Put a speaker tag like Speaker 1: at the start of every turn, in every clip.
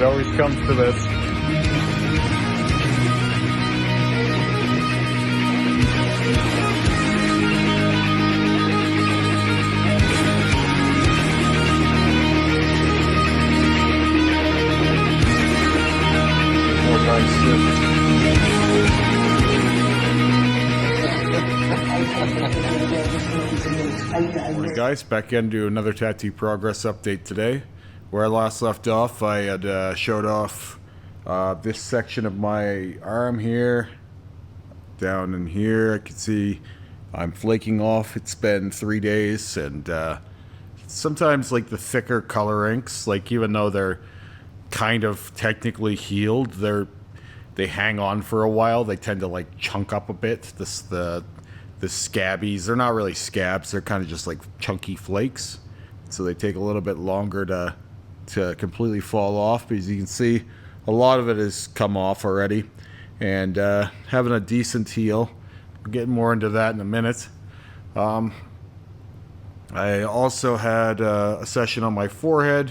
Speaker 1: It always comes to this. More nice shit. Morning guys, back into another tattoo progress update today. Where I last left off, I had showed off this section of my arm here. Down in here, I can see I'm flaking off. It's been 3 days, and sometimes like the thicker color inks, like even though they're kind of technically healed, they hang on for a while. They tend to like chunk up a bit. The scabbies, they're not really scabs, they're kind of just like chunky flakes, so they take a little bit longer to completely fall off. But as you can see, a lot of it has come off already, and having a decent heal. We'll get more into that in a minute. I also had a session on my forehead,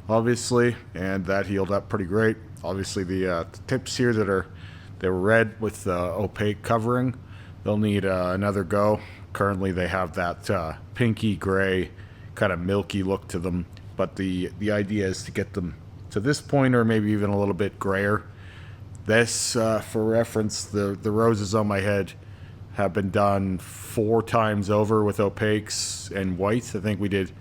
Speaker 1: obviously, and that healed up pretty great. Obviously the tips here they're red with opaque covering, they'll need another go. Currently they have that pinky gray kind of milky look to them, but the idea is to get them to this point or maybe even a little bit grayer. This, for reference, the roses on my head have been done 4 times over with opaques and white. I think we did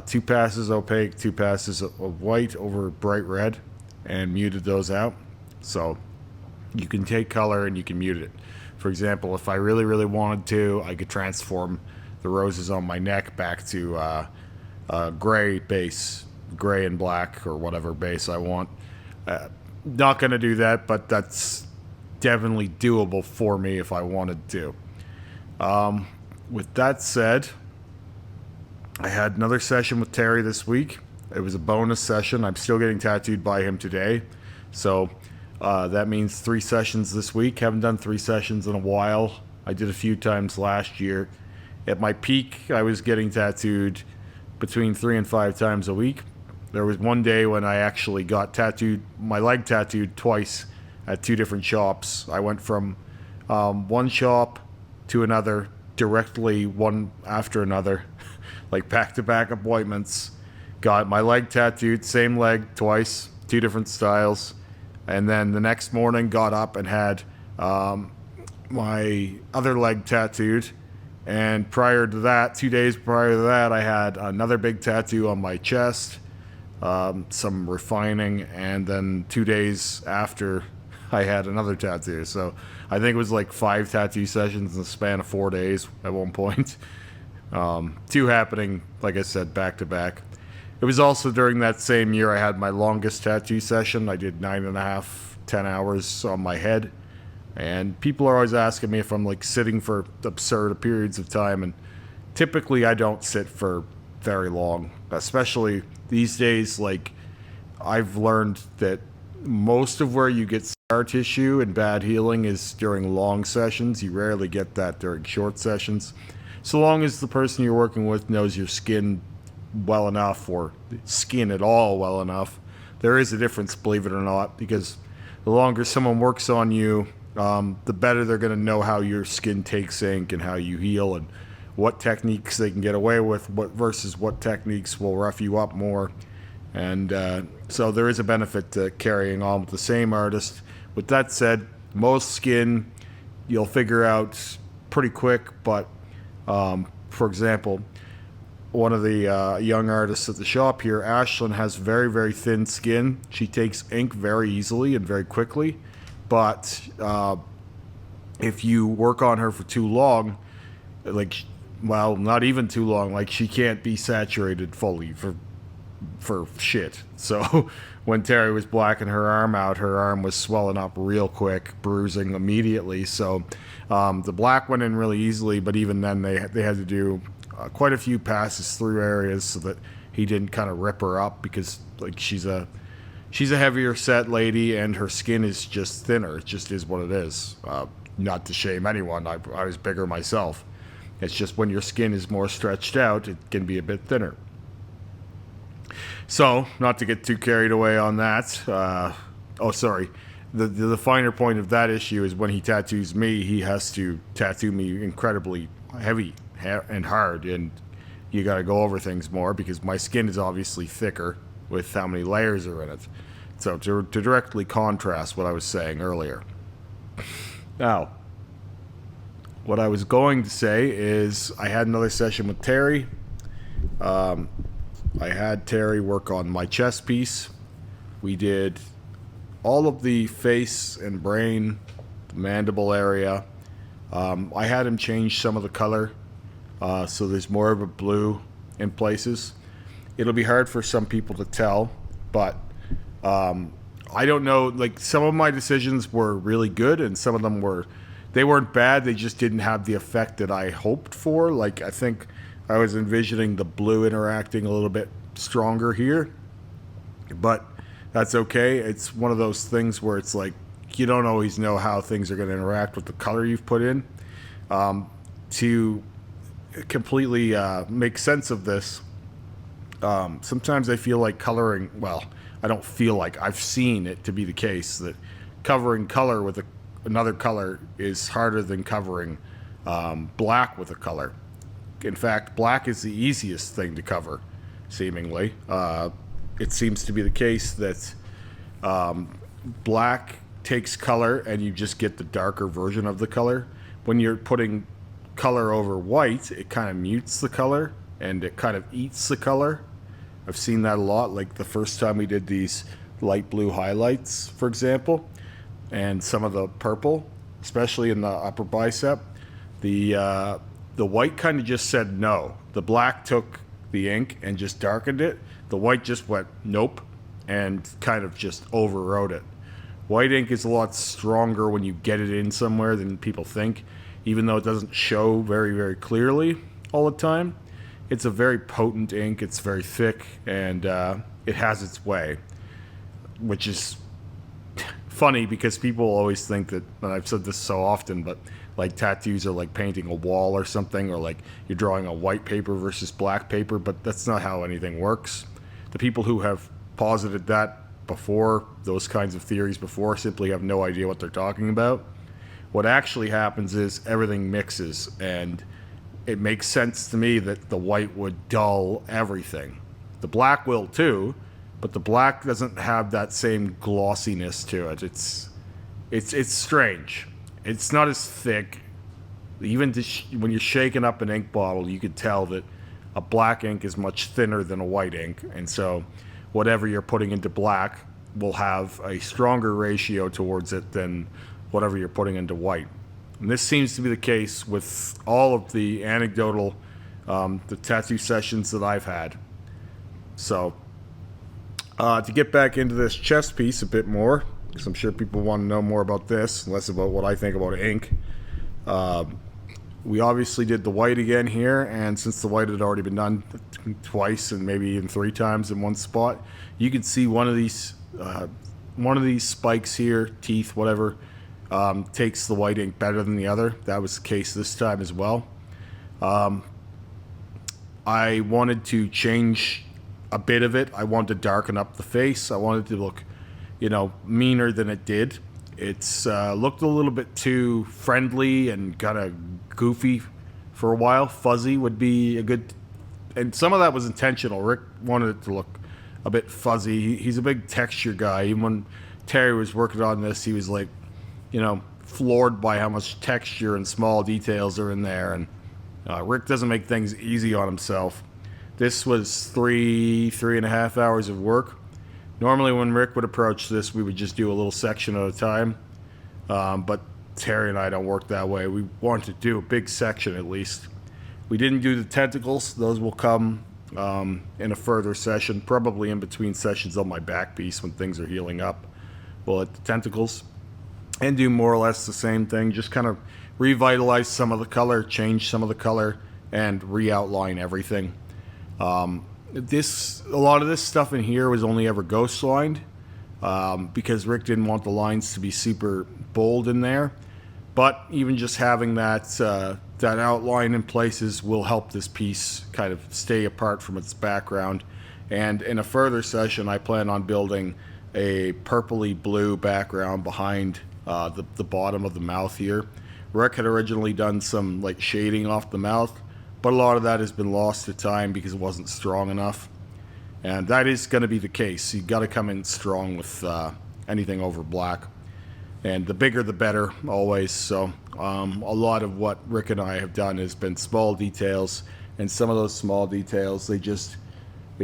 Speaker 1: 2 passes opaque, 2 passes of white over bright red, and muted those out. So you can take color and you can mute it. For example, if I really, really wanted to, I could transform the roses on my neck back to gray base, gray and black, or whatever base I want. Not going to do that, but that's definitely doable for me if I wanted to. With that said, I had another session with Terry this week. It was a bonus session. I'm still getting tattooed by him today. So that means 3 sessions this week. Haven't done 3 sessions in a while. I did a few times last year. At my peak, I was getting tattooed between 3 and 5 times a week. There was one day when I actually got my leg tattooed twice at 2 different shops. I went from one shop to another directly, one after another, like back-to-back appointments. Got my leg tattooed, same leg twice, 2 different styles. And then the next morning got up and had my other leg tattooed. And prior to that, 2 days prior to that, I had another big tattoo on my chest, some refining, and then 2 days after, I had another tattoo. So I think it was like 5 tattoo sessions in the span of 4 days at one point. 2 happening, like I said, back to back. It was also during that same year I had my longest tattoo session. I did 9.5, 10 hours on my head. And people are always asking me if I'm like sitting for absurd periods of time, and typically I don't sit for very long, especially these days. Like, I've learned that most of where you get scar tissue and bad healing is during long sessions. You rarely get that during short sessions. So long as the person you're working with knows your skin well enough, or skin at all well enough. There is a difference, believe it or not, because the longer someone works on you, the better they're going to know how your skin takes ink and how you heal, and what techniques they can get away with, versus what techniques will rough you up more. And so there is a benefit to carrying on with the same artist. With that said, most skin you'll figure out pretty quick, but for example, one of the young artists at the shop here, Ashlyn, has very, very thin skin. She takes ink very easily and very quickly. But if you work on her for too long, like, well, not even too long, like she can't be saturated fully for shit. So when Terry was blacking her arm out, her arm was swelling up real quick, bruising immediately. So the black went in really easily, but even then they had to do quite a few passes through areas so that he didn't kind of rip her up, because like she's a heavier set lady and her skin is just thinner. It just is what it is. Not to shame anyone, I was bigger myself. It's just when your skin is more stretched out, it can be a bit thinner. So, not to get too carried away on that. Oh, sorry. The finer point of that issue is when he tattoos me, he has to tattoo me incredibly heavy and hard, and you got to go over things more because my skin is obviously thicker with how many layers are in it. So to directly contrast what I was saying earlier. Now, what I was going to say is I had another session with Terry. I had Terry work on my chest piece. We did all of the face and brain, the mandible area. I had him change some of the color, so there's more of a blue in places. It'll be hard for some people to tell, but I don't know. Like, some of my decisions were really good, and some of them they weren't bad. They just didn't have the effect that I hoped for. Like, I think I was envisioning the blue interacting a little bit stronger here, but that's okay. It's one of those things where it's like you don't always know how things are going to interact with the color you've put in. To completely make sense of this, sometimes I feel like coloring, well, I don't feel like, I've seen it to be the case that covering color with another color is harder than covering black with a color. In fact, black is the easiest thing to cover, seemingly. It seems to be the case that black takes color and you just get the darker version of the color. When you're putting color over white, it kind of mutes the color and it kind of eats the color. I've seen that a lot, like the first time we did these light blue highlights, for example, and some of the purple, especially in the upper bicep. The white kind of just said no. The black took the ink and just darkened it. The white just went nope and kind of just overrode it. White ink is a lot stronger when you get it in somewhere than people think, even though it doesn't show very, very clearly all the time. It's a very potent ink. It's very thick, and it has its way, which is funny because people always think that, and I've said this so often, but like tattoos are like painting a wall or something, or like you're drawing a white paper versus black paper, but that's not how anything works. The people who have posited that before, those kinds of theories before, simply have no idea what they're talking about. What actually happens is everything mixes, and it makes sense to me that the white would dull everything. The black will too, but the black doesn't have that same glossiness to it. It's strange. It's not as thick. Even when you're shaking up an ink bottle, you could tell that a black ink is much thinner than a white ink, and so whatever you're putting into black will have a stronger ratio towards it than whatever you're putting into white. And this seems to be the case with all of the anecdotal, the tattoo sessions that I've had. So, to get back into this chest piece a bit more, because I'm sure people want to know more about this, less about what I think about ink. We obviously did the white again here, and since the white had already been done twice and maybe even 3 times in one spot, you can see one of these spikes here, teeth, whatever, takes the white ink better than the other. That was the case this time as well. I wanted to change a bit of it. I wanted to darken up the face. I wanted to look, meaner than it did. It's looked a little bit too friendly and kind of goofy for a while. Fuzzy would be a good, and some of that was intentional. Rick wanted it to look a bit fuzzy. He's a big texture guy. Even when Terry was working on this, he was like, floored by how much texture and small details are in there. And Rick doesn't make things easy on himself. This was 3.5 hours of work. Normally when Rick would approach this, we would just do a little section at a time. But Terry and I don't work that way. We wanted to do a big section at least. We didn't do the tentacles. Those will come in a further session, probably in between sessions on my back piece when things are healing up. We'll hit the tentacles and do more or less the same thing. Just kind of revitalize some of the color, change some of the color, and re-outline everything. A lot of this stuff in here was only ever ghost lined because Rick didn't want the lines to be super bold in there. But even just having that outline in places will help this piece kind of stay apart from its background And in a further session, I plan on building a purpley blue background behind the bottom of the mouth here. Rick had originally done some like shading off the mouth, but a lot of that has been lost to time because it wasn't strong enough. And that is going to be the case. You got to come in strong with anything over black. And the bigger the better, always. So a lot of what Rick and I have done has been small details. And some of those small details, they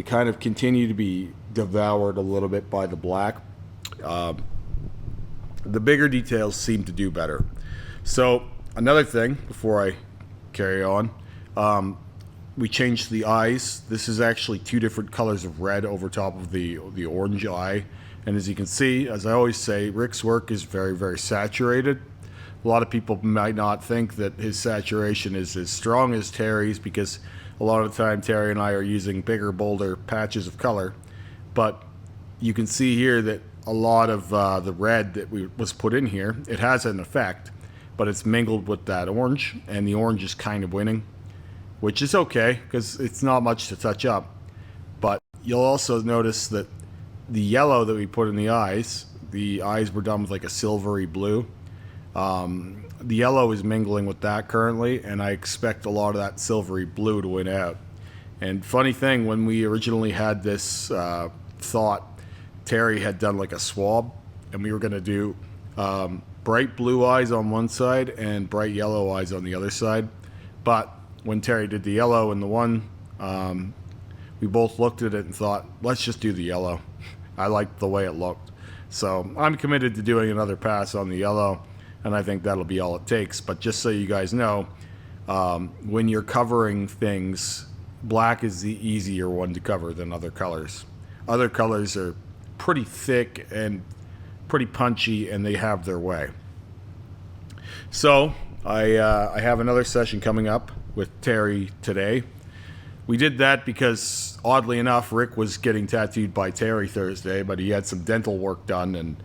Speaker 1: kind of continue to be devoured a little bit by the black. The bigger details seem to do better. So another thing before I carry on, we changed the eyes. This is actually two different colors of red over top of the orange eye. And as you can see, as I always say, Rick's work is very, very saturated. A lot of people might not think that his saturation is as strong as Terry's because a lot of the time Terry and I are using bigger, bolder patches of color. But you can see here that a lot of the red that was put in here, it has an effect, but it's mingled with that orange, and the orange is kind of winning, which is okay because it's not much to touch up. But you'll also notice that the yellow that we put in the eyes were done with like a silvery blue. The yellow is mingling with that currently, and I expect a lot of that silvery blue to win out. And funny thing, when we originally had this thought, Terry had done like a swab, and we were going to do bright blue eyes on one side and bright yellow eyes on the other side. But when Terry did the yellow in the one, we both looked at it and thought, let's just do the yellow. I liked the way it looked. So I'm committed to doing another pass on the yellow, and I think that'll be all it takes. But just so you guys know, when you're covering things, black is the easier one to cover than other colors. Other colors are pretty thick and pretty punchy, and they have their way. So I have another session coming up with Terry today. We did that because, oddly enough, Rick was getting tattooed by Terry Thursday, but he had some dental work done, and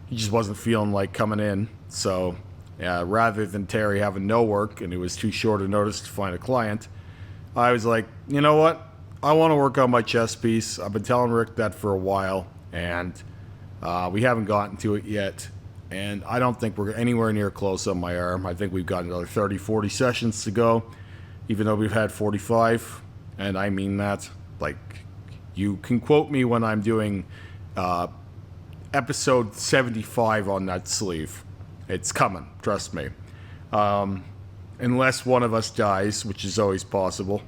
Speaker 1: he just wasn't feeling like coming in. So rather than Terry having no work, and it was too short a notice to find a client, I was like, you know what? I want to work on my chest piece. I've been telling Rick that for a while, and we haven't gotten to it yet. And I don't think we're anywhere near close on my arm. I think we've got another 30, 40 sessions to go, even though we've had 45. And I mean that. Like, you can quote me when I'm doing episode 75 on that sleeve. It's coming, trust me. Unless one of us dies, which is always possible,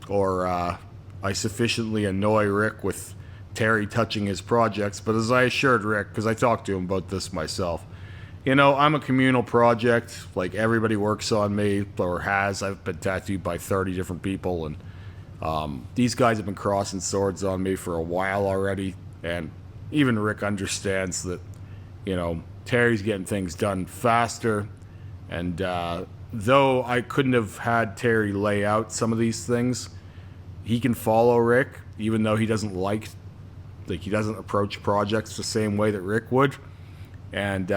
Speaker 1: or I sufficiently annoy Rick with Terry touching his projects. But as I assured Rick, because I talked to him about this myself, you know, I'm a communal project. Like, everybody works on me, or has. I've been tattooed by 30 different people, and these guys have been crossing swords on me for a while already. And even Rick understands that, you know, Terry's getting things done faster. And though I couldn't have had Terry lay out some of these things, he can follow Rick, even though he doesn't he doesn't approach projects the same way that Rick would. And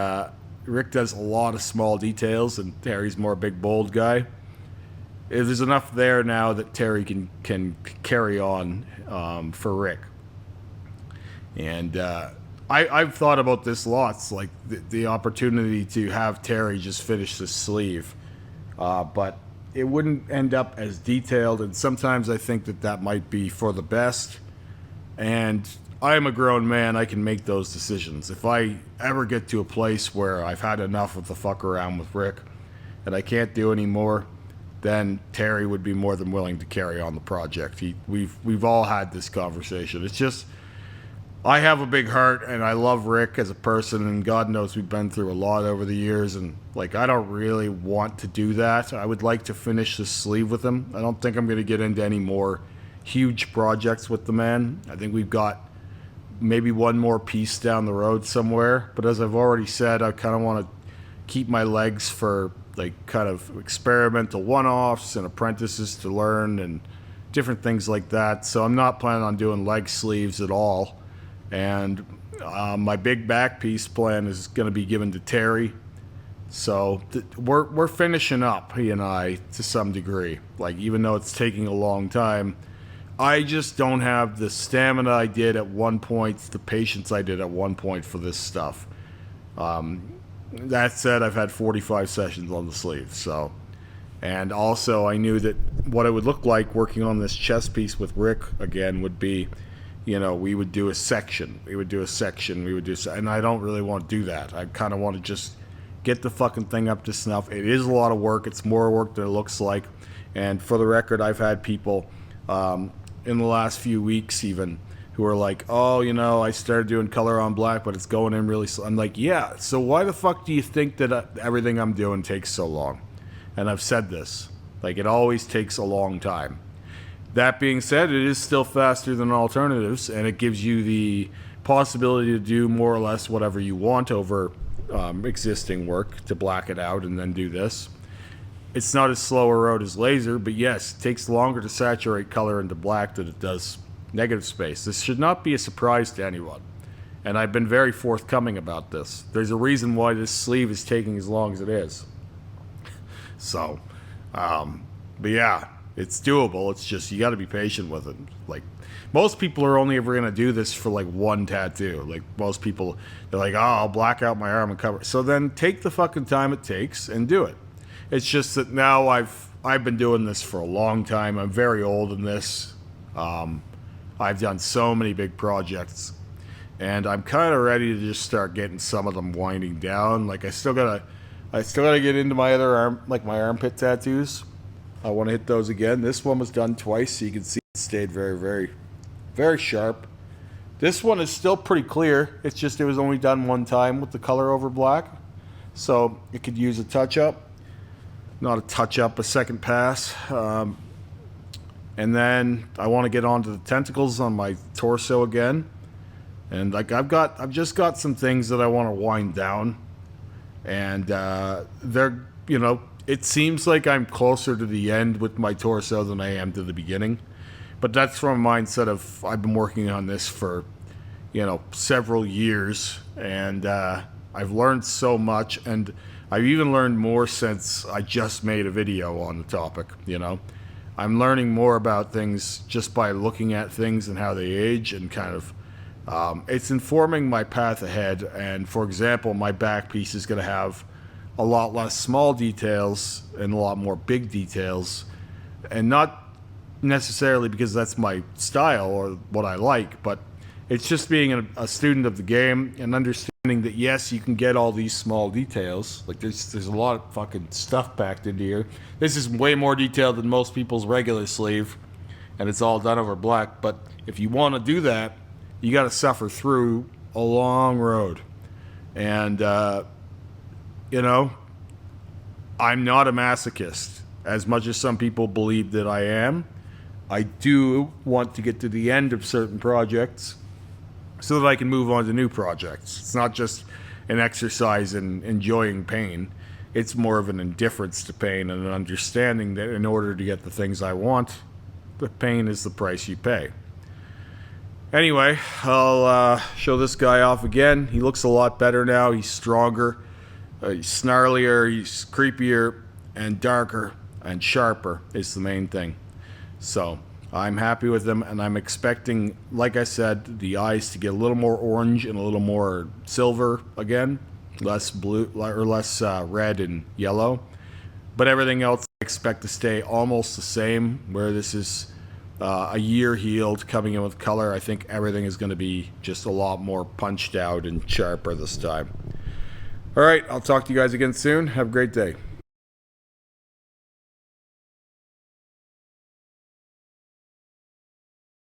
Speaker 1: Rick does a lot of small details, and Terry's more a big, bold guy. There's enough there now that Terry can carry on for Rick. And I've thought about this lots, like the opportunity to have Terry just finish the sleeve. But it wouldn't end up as detailed, and sometimes I think that might be for the best. And I'm a grown man, I can make those decisions. If I ever get to a place where I've had enough of the fuck around with Rick and I can't do any more, then Terry would be more than willing to carry on the project. We've all had this conversation. It's just, I have a big heart, and I love Rick as a person, and God knows we've been through a lot over the years, and like, I don't really want to do that. I would like to finish this sleeve with him. I don't think I'm going to get into any more huge projects with the man. I think we've got maybe one more piece down the road somewhere, but as I've already said, I kind of want to keep my legs for like kind of experimental one-offs and apprentices to learn and different things like that. So I'm not planning on doing leg sleeves at all. And my big back piece plan is going to be given to Terry. So we're finishing up, he and I, to some degree. Like, even though it's taking a long time, I just don't have the stamina I did at one point, the patience I did at one point for this stuff. That said, I've had 45 sessions on the sleeve, so. And also, I knew that what it would look like working on this chest piece with Rick again would be, you know, we would do a section. And I don't really want to do that. I kind of want to just get the fucking thing up to snuff. It is a lot of work. It's more work than it looks like. And for the record, I've had people in the last few weeks even who are like, oh, you know, I started doing color on black, but it's going in really slow. I'm like, yeah, so why the fuck do you think that everything I'm doing takes so long? And I've said this, like, it always takes a long time. That being said, it is still faster than alternatives, and it gives you the possibility to do more or less whatever you want over existing work, to black it out and then do this. It's not as slow a road as laser, but yes, it takes longer to saturate color into black than it does negative space. This should not be a surprise to anyone, and I've been very forthcoming about this. There's a reason why this sleeve is taking as long as it is. So, but yeah, it's doable. It's just, you got to be patient with it. Like, most people are only ever going to do this for like one tattoo. Like, most people, they're like, oh, I'll black out my arm and cover. So then take the fucking time it takes and do it. It's just that now I've been doing this for a long time. I'm very old in this. I've done so many big projects, and I'm kind of ready to just start getting some of them winding down. Like, I still gotta get into my other arm, like my armpit tattoos. I want to hit those again. This one was done twice, so you can see it stayed very, very, very sharp. This one is still pretty clear. It's just it was only done one time with the color over black, so it could use a touch-up. Not a touch-up, a second pass. And then I want to get onto the tentacles on my torso again. And like I've just got some things that I want to wind down. And they're, you know, it seems like I'm closer to the end with my torso than I am to the beginning. But that's from a mindset of, I've been working on this for, you know, several years. And I've learned so much. And I've even learned more since I just made a video on the topic, you know. I'm learning more about things just by looking at things and how they age, and kind of, it's informing my path ahead. And for example, my back piece is going to have a lot less small details and a lot more big details, and not necessarily because that's my style or what I like, but it's just being a student of the game and understanding that yes, you can get all these small details. Like there's a lot of fucking stuff packed into here. This is way more detailed than most people's regular sleeve, and it's all done over black. But if you want to do that, you got to suffer through a long road. And you know, I'm not a masochist as much as some people believe that I am. I do want to get to the end of certain projects so that I can move on to new projects. It's not just an exercise in enjoying pain. It's more of an indifference to pain and an understanding that in order to get the things I want, the pain is the price you pay. Anyway, I'll show this guy off again. He looks a lot better now. He's stronger, he's snarlier, he's creepier, and darker and sharper is the main thing. So I'm happy with them, and I'm expecting, like I said, the eyes to get a little more orange and a little more silver again, less blue or less red and yellow. But everything else I expect to stay almost the same. Where this is a year healed, coming in with color, I think everything is going to be just a lot more punched out and sharper this time. All right, I'll talk to you guys again soon. Have a great day.